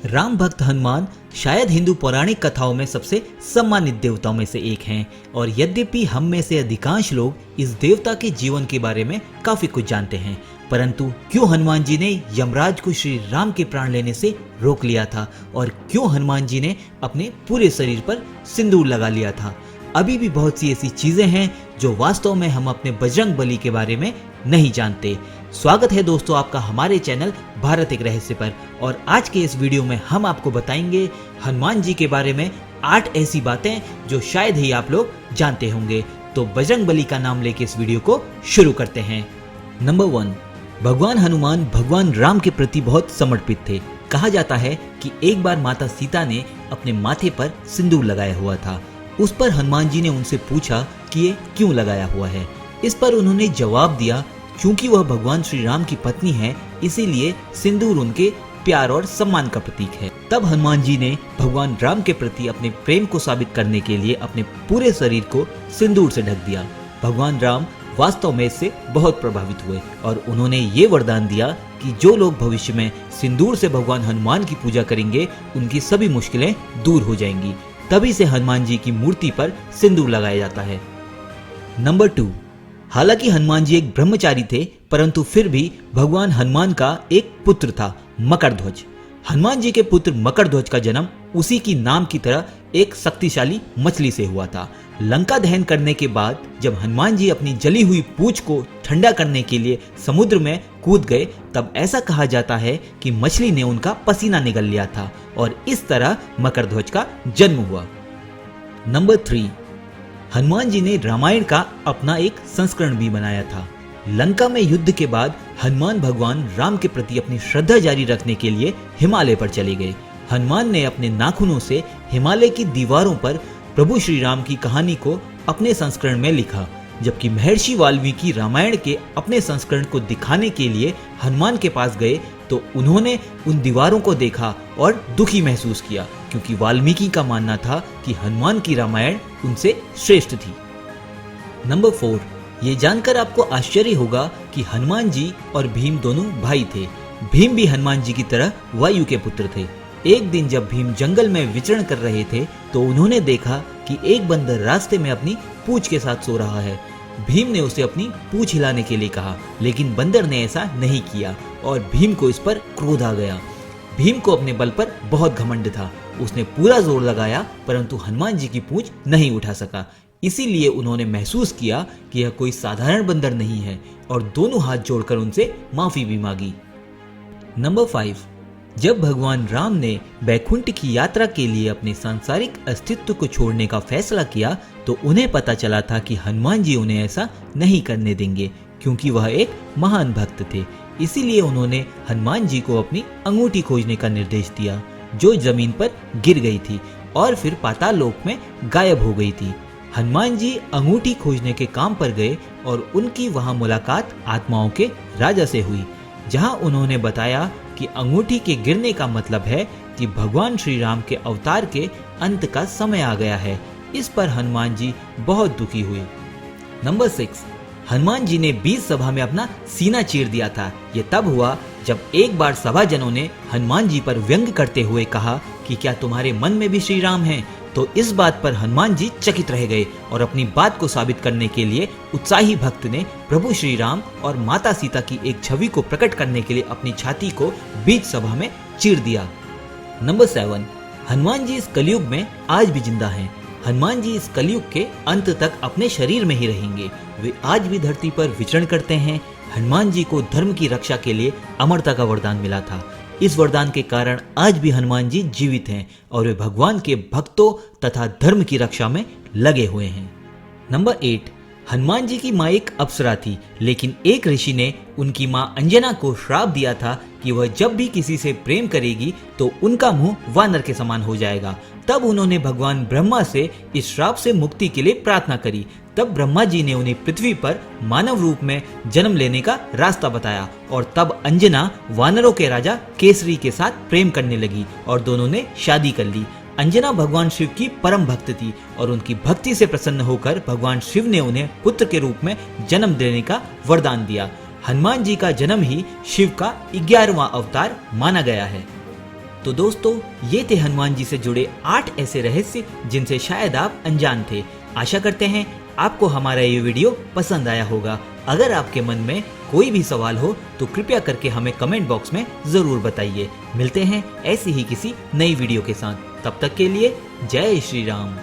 राम भक्त हनुमान शायद हिंदू पौराणिक कथाओं में सबसे सम्मानित देवताओं में से एक हैं और यद्यपि हम में से अधिकांश लोग इस देवता के जीवन के बारे में काफी कुछ जानते हैं, परंतु क्यों हनुमान जी ने यमराज को श्री राम के प्राण लेने से रोक लिया था और क्यों हनुमान जी ने अपने पूरे शरीर पर सिंदूर लगा लिया था। अभी भी बहुत सी ऐसी चीजें हैं जो वास्तव में हम अपने बजरंग बली के बारे में नहीं जानते। स्वागत है दोस्तों आपका हमारे चैनल भारत एक रहस्य पर, और आज के इस वीडियो में हम आपको बताएंगे हनुमान जी के बारे में 8 ऐसी बातें जो शायद ही आप लोग जानते होंगे। तो बजरंग बली का नाम लेके इस वीडियो को शुरू करते हैं। नंबर 1, भगवान हनुमान भगवान राम के प्रति बहुत समर्पित थे। कहा जाता है कि एक बार माता सीता ने अपने माथे पर सिंदूर लगाया हुआ था। उस पर हनुमान जी ने उनसे पूछा कि ये क्यों लगाया हुआ है। इस पर उन्होंने जवाब दिया, क्योंकि वह भगवान श्री राम की पत्नी है, इसीलिए सिंदूर उनके प्यार और सम्मान का प्रतीक है। तब हनुमान जी ने भगवान राम के प्रति अपने प्रेम को साबित करने के लिए अपने पूरे शरीर को सिंदूर से ढक दिया। भगवान राम वास्तव में इससे बहुत प्रभावित हुए और उन्होंने ये वरदान दिया कि जो लोग भविष्य में सिंदूर से भगवान हनुमान की पूजा करेंगे उनकी सभी मुश्किलें दूर हो जाएंगी। तभी से हनुमान जी की मूर्ति पर सिंदूर लगाया जाता है। नंबर 2, हालांकि हनुमान जी एक ब्रह्मचारी थे, परंतु फिर भी भगवान हनुमान का एक पुत्र था, मकरध्वज। हनुमान जी के पुत्र मकरध्वज का जन्म उसी की नाम की तरह एक शक्तिशाली मछली से हुआ था। लंका दहन करने के बाद जब हनुमान जी अपनी जली हुई पूंछ को ठंडा करने के लिए समुद्र में कूद गए, तब ऐसा कहा जाता है कि मछली ने उनका पसीना निगल लिया था और इस तरह मकरध्वज का जन्म हुआ। नंबर 3, हनुमान जी ने रामायण का अपना एक संस्करण भी बनाया था। लंका में युद्ध के बाद हनुमान भगवान राम के प्रति अपनी श्रद्धा जारी रखने के लिए हिमालय पर चले गए। हनुमान ने अपने नाखूनों से हिमालय की दीवारों पर प्रभु श्री राम की कहानी को अपने संस्करण में लिखा, जबकि महर्षि वाल्मीकि रामायण के अपने संस्करण को दिखाने के लिए हनुमान के पास गए तो उन्होंने उन दीवारों को देखा और दुखी महसूस किया, क्योंकि वाल्मीकि का मानना था कि हनुमान की रामायण उनसे श्रेष्ठ थी। नंबर 4, ये जानकर आपको आश्चर्य होगा कि हनुमान जी और भीम दोनों भाई थे। भीम भी हनुमान जी की तरह वायु के पुत्र थे। एक दिन जब भीम जंगल में विचरण कर रहे थे तो उन्होंने देखा कि एक बंदर रास्ते में अपनी पूंछ के साथ सो रहा है। भीम ने उसे अपनी पूंछ हिलाने के लिए कहा, लेकिन बंदर ने ऐसा नहीं किया और भीम को इस पर क्रोध आ गया। भीम को अपने बल पर बहुत घमंड था। उसने पूरा जोर लगाया, परंतु हनुमान जी की पूंछ नहीं उठा सका। इसीलिए उन्होंने महसूस किया कि यह कोई साधारण बंदर नहीं है और दोनों हाथ जोड़कर उनसे माफी भी मांगी। नंबर 5, जब भगवान राम ने बैकुंठ की यात्रा के लिए अपने सांसारिक अस्तित्व को छोड़ने का फैसला किया तो उन्हें पता चला था कि हनुमान जी उन्हें ऐसा नहीं करने देंगे, क्योंकि वह एक महान भक्त थे। इसीलिए उन्होंने हनुमान जी को अपनी अंगूठी खोजने का निर्देश दिया, जो जमीन पर गिर गई थी और फिर पाताल लोक में गायब हो गई थी। हनुमान जी अंगूठी खोजने के काम पर गए और उनकी वहां मुलाकात आत्माओं के राजा से हुई, जहां उन्होंने बताया कि अंगूठी के गिरने का मतलब है कि भगवान श्री राम के अवतार के अंत का समय आ गया है। इस पर हनुमान जी बहुत दुखी हुए। नंबर 6, हनुमान जी ने बीच सभा में अपना सीना चीर दिया था। यह तब हुआ जब एक बार सभाजनों ने हनुमान जी पर व्यंग करते हुए कहा कि क्या तुम्हारे मन में भी श्री राम हैं? तो इस बात पर हनुमान जी चकित रह गए और अपनी बात को साबित करने के लिए उत्साही भक्त ने प्रभु श्री राम और माता सीता की एक छवि को प्रकट करने के लिए अपनी छाती को बीच सभा में चीर दिया। नंबर 7, हनुमान जी इस कलयुग में आज भी जिंदा हैं। हनुमान जी इस कलयुग के अंत तक अपने शरीर में ही रहेंगे। वे आज भी धरती पर विचरण करते हैं। हनुमान जी को धर्म की रक्षा के लिए अमरता का वरदान मिला था। इस वरदान के कारण आज भी हनुमान जी जीवित हैं और वे भगवान के भक्तों तथा धर्म की रक्षा में लगे हुए हैं। नंबर 8, हनुमान जी की माँ एक अप्सरा थी, लेकिन एक ऋषि ने उनकी माँ अंजना को श्राप दिया था कि वह जब भी किसी से प्रेम करेगी तो उनका मुंह वानर के समान हो जाएगा। तब उन्होंने भगवान ब्रह्मा से इस श्राप से मुक्ति के लिए प्रार्थना करी। तब ब्रह्मा जी ने उन्हें पृथ्वी पर मानव रूप में जन्म लेने का रास्ता बताया और तब अंजना वानरों के राजा केसरी के साथ प्रेम करने लगी और दोनों ने शादी कर ली। अंजना भगवान शिव की परम भक्त थी और उनकी भक्ति से प्रसन्न होकर भगवान शिव ने उन्हें पुत्र के रूप में जन्म देने का वरदान दिया। हनुमान जी का जन्म ही शिव का 11वां अवतार माना गया है। तो दोस्तों ये थे हनुमान जी से जुड़े 8 ऐसे रहस्य जिनसे शायद आप अनजान थे। आशा करते हैं आपको हमारा ये वीडियो पसंद आया होगा। अगर आपके मन में कोई भी सवाल हो तो कृपया करके हमें कमेंट बॉक्स में जरूर बताइए। मिलते हैं ऐसी ही किसी नई वीडियो के साथ, तब तक के लिए जय श्री राम।